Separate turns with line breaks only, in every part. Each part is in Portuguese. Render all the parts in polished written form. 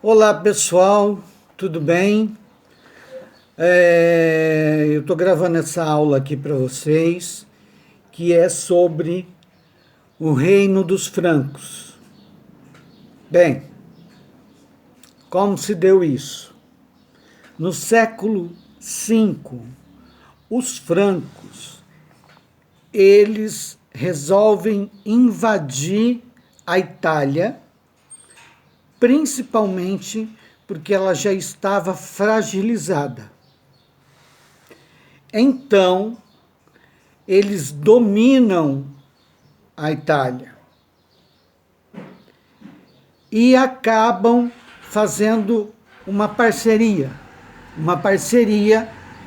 Olá pessoal, tudo bem? Eu estou gravando essa aula aqui para vocês, que é sobre o Reino dos Francos. Bem, como se deu isso? No século V, os francos, eles resolvem invadir a Itália, principalmente porque ela já estava fragilizada. Então, eles dominam a Itália e acabam fazendo uma parceria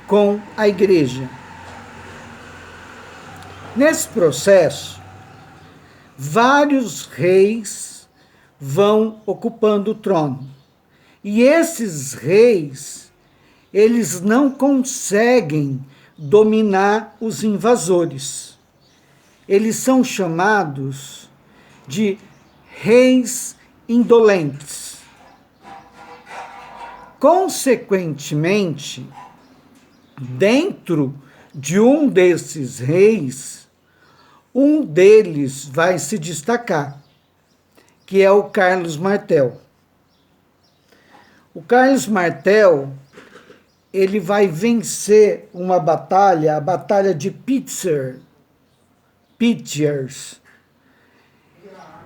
com a igreja. Nesse processo, vários reis vão ocupando o trono. E esses reis, eles não conseguem dominar os invasores. Eles são chamados de reis indolentes. Consequentemente, dentro de um desses reis, um deles vai se destacar, que é o Carlos Martel. O Carlos Martel, ele vai vencer uma batalha, a Batalha de Poitiers.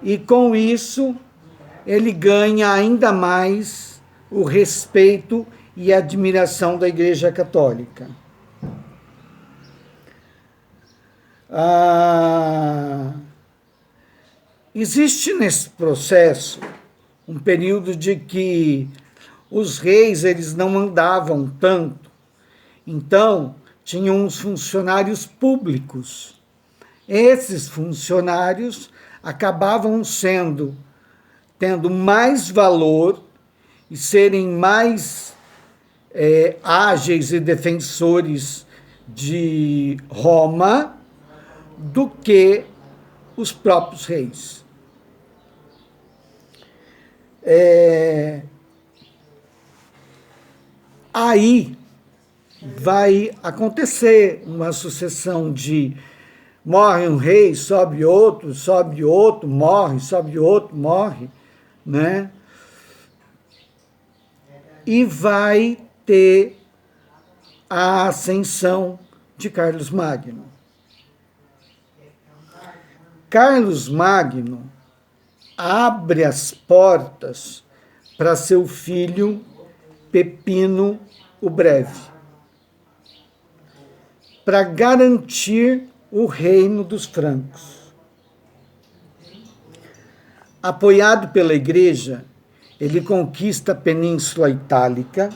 E com isso, ele ganha ainda mais o respeito e a admiração da Igreja Católica. Existe nesse processo um período de que os reis eles não mandavam tanto, então tinham os funcionários públicos. Esses funcionários acabavam tendo mais valor e serem mais ágeis e defensores de Roma do que os próprios reis. Aí vai acontecer uma sucessão de morre um rei, sobe outro, morre, sobe outro, morre, né? E vai ter a ascensão de Carlos Magno. Carlos Magno abre as portas para seu filho Pepino o Breve, para garantir o reino dos francos. Apoiado pela igreja, ele conquista a Península Itálica,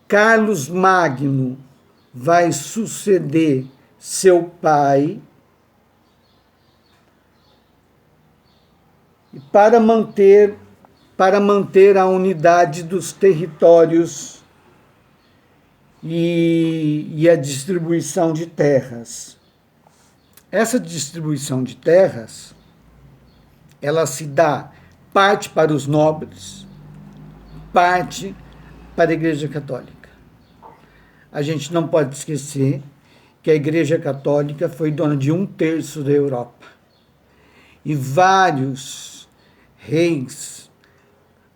Carlos Magno vai suceder seu pai para manter a unidade dos territórios e a distribuição de terras. Essa distribuição de terras, ela se dá parte para os nobres, parte para a Igreja Católica. A gente não pode esquecer que a Igreja Católica foi dona de 1/3 da Europa. E vários reis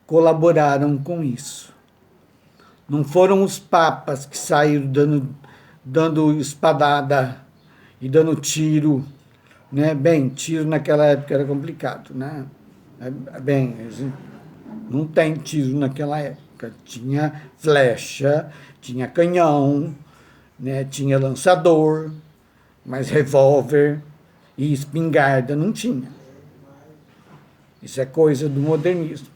colaboraram com isso. Não foram os papas que saíram dando espadada e dando tiro, né? Bem, tiro naquela época era complicado, né? Bem, não tem tiro naquela época. Tinha flecha, tinha canhão, né? Tinha lançador, mas revólver e espingarda não tinha. Isso é coisa do modernismo.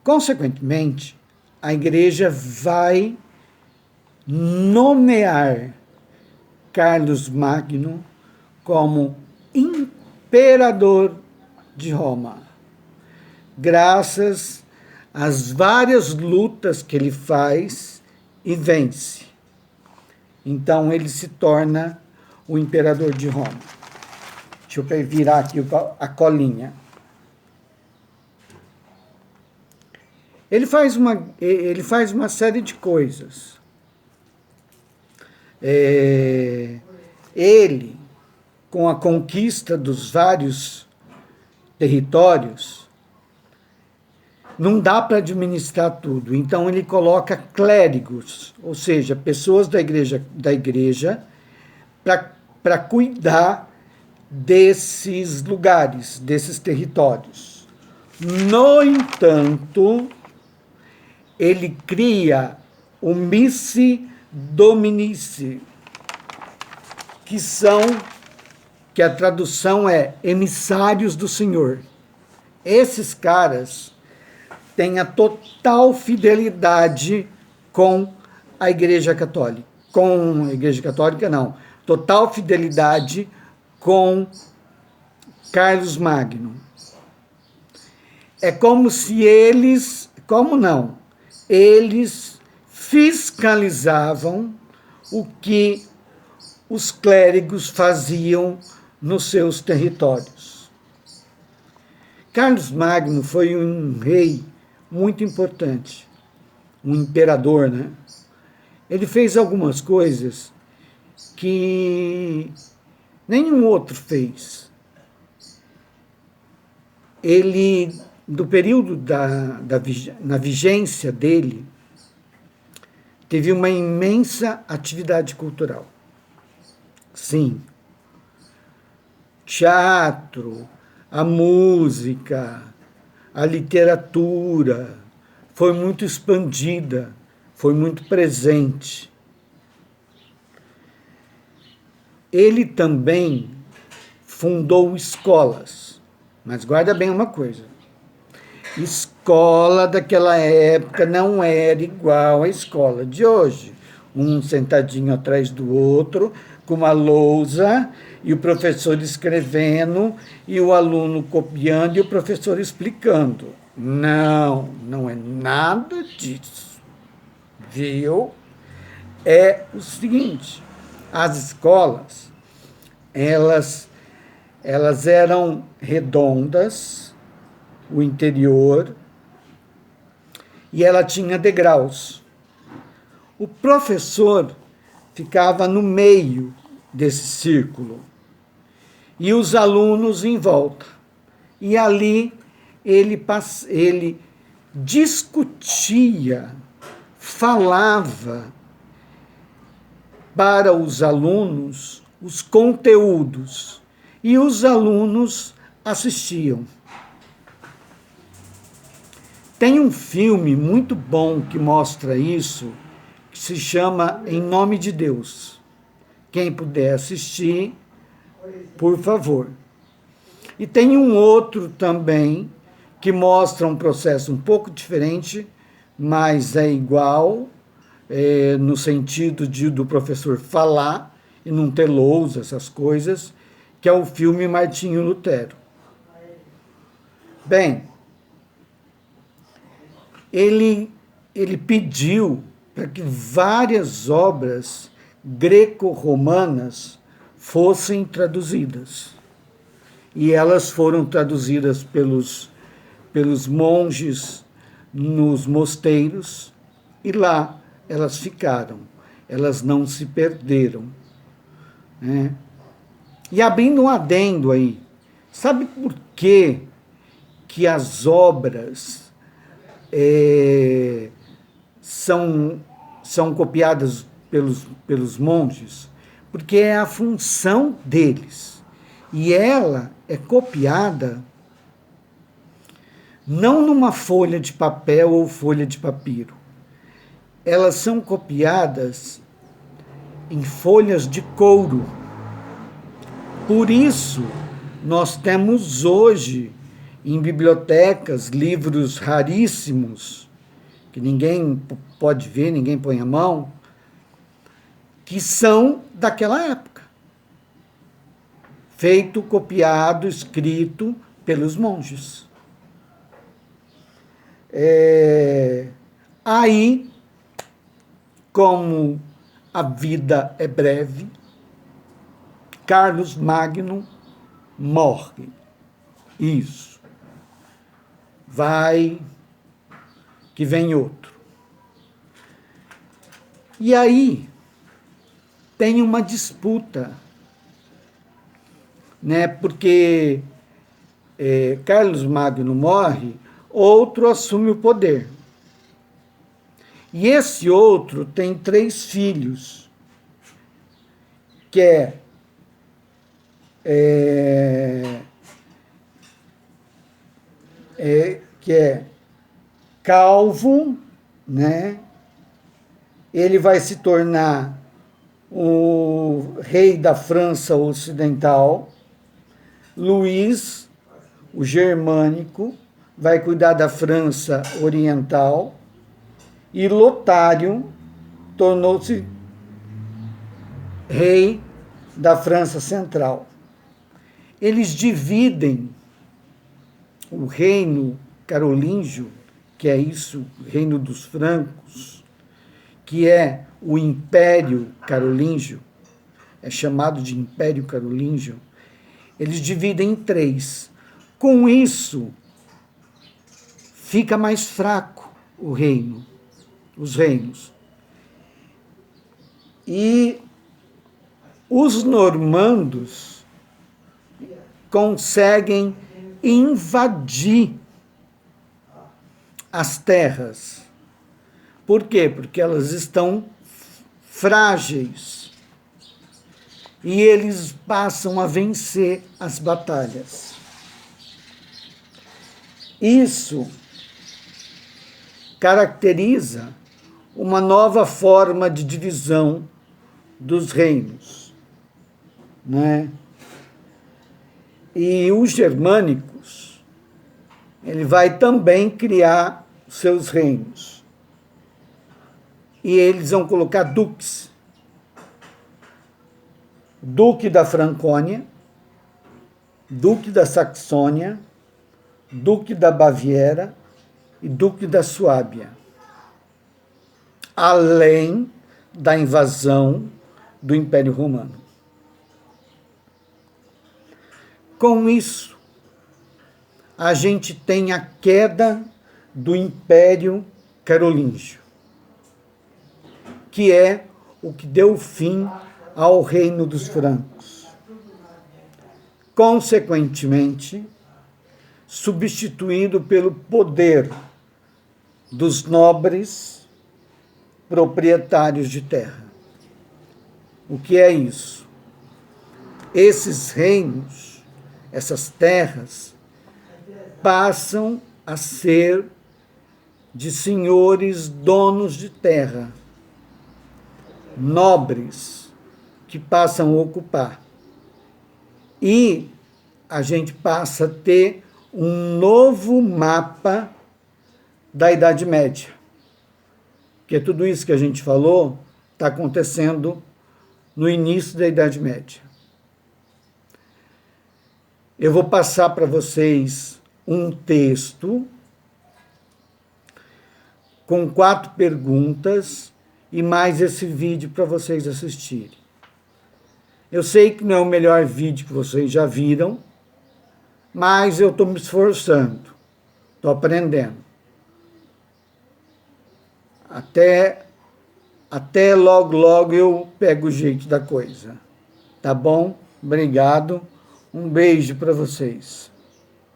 Consequentemente, a igreja vai nomear Carlos Magno como imperador de Roma, graças as várias lutas que ele faz e vence. Então ele se torna o imperador de Roma. Deixa eu virar aqui a colinha. Ele faz uma série de coisas. Ele, com a conquista dos vários territórios, não dá para administrar tudo. Então ele coloca clérigos, ou seja, pessoas da igreja para cuidar desses lugares, desses territórios. No entanto, ele cria o Missi Dominici, que a tradução é emissários do Senhor. Esses caras têm a total fidelidade com a Igreja Católica. Com a Igreja Católica, não. Total fidelidade com Carlos Magno. É como se eles... Como não? Eles fiscalizavam o que os clérigos faziam nos seus territórios. Carlos Magno foi um rei muito importante, um imperador, né? Ele fez algumas coisas que nenhum outro fez. Ele, do período na vigência dele, teve uma imensa atividade cultural. Sim. Teatro, a música, a literatura foi muito expandida, foi muito presente. Ele também fundou escolas, mas guarda bem uma coisa: escola daquela época não era igual à escola de hoje. Um sentadinho atrás do outro, com uma lousa, e o professor escrevendo, e o aluno copiando, e o professor explicando. Não, não é nada disso. Viu? É o seguinte: as escolas, elas eram redondas, o interior, e ela tinha degraus. O professor ficava no meio desse círculo e os alunos em volta. E ali ele discutia, falava para os alunos os conteúdos e os alunos assistiam. Tem um filme muito bom que mostra isso, que se chama Em Nome de Deus. Quem puder assistir, por favor. E tem um outro também, que mostra um processo um pouco diferente, mas é igual, no sentido do professor falar e não ter lousa, essas coisas, que é o filme Martinho Lutero. Bem, ele pediu para que várias obras greco-romanas fossem traduzidas. E elas foram traduzidas pelos monges nos mosteiros, e lá elas ficaram, elas não se perderam. Né? E abrindo um adendo aí, sabe por que as obras são copiadas pelos monges? Porque é a função deles. E ela é copiada não numa folha de papel ou folha de papiro. Elas são copiadas em folhas de couro. Por isso, nós temos hoje em bibliotecas livros raríssimos, que ninguém pode ver, ninguém põe a mão, que são daquela época. Feito, copiado, escrito pelos monges. Aí, como a vida é breve, Carlos Magno morre. Isso. Vai, que vem outro. E aí tem uma disputa, né? Porque Carlos Magno morre, outro assume o poder. E esse outro tem 3 filhos, que é Calvo, né? Ele vai se tornar o rei da França Ocidental. Luís, o germânico, vai cuidar da França Oriental. E Lotário tornou-se rei da França Central. Eles dividem o reino carolíngio, que é isso, o reino dos francos, que é o Império Carolíngio, é chamado de Império Carolíngio, eles dividem em 3. Com isso, fica mais fraco o reino, os reinos. E os normandos conseguem invadir as terras. Por quê? Porque elas estão frágeis. E eles passam a vencer as batalhas. Isso caracteriza uma nova forma de divisão dos reinos, né? E os germânicos, ele vai também criar seus reinos. E eles vão colocar duques. Duque da Francônia, Duque da Saxônia, Duque da Baviera e Duque da Suábia. Além da invasão do Império Romano. Com isso, a gente tem a queda do Império Carolíngio, que é o que deu fim ao reino dos francos. Consequentemente, substituído pelo poder dos nobres proprietários de terra. O que é isso? Esses reinos, essas terras, passam a ser de senhores donos de terra, nobres que passam a ocupar. E a gente passa a ter um novo mapa da Idade Média. Porque tudo isso que a gente falou está acontecendo no início da Idade Média. Eu vou passar para vocês um texto com 4 perguntas e mais esse vídeo para vocês assistirem. Eu sei que não é o melhor vídeo que vocês já viram, mas eu estou me esforçando, estou aprendendo. Até logo, logo eu pego o jeito da coisa. Tá bom? Obrigado. Um beijo para vocês.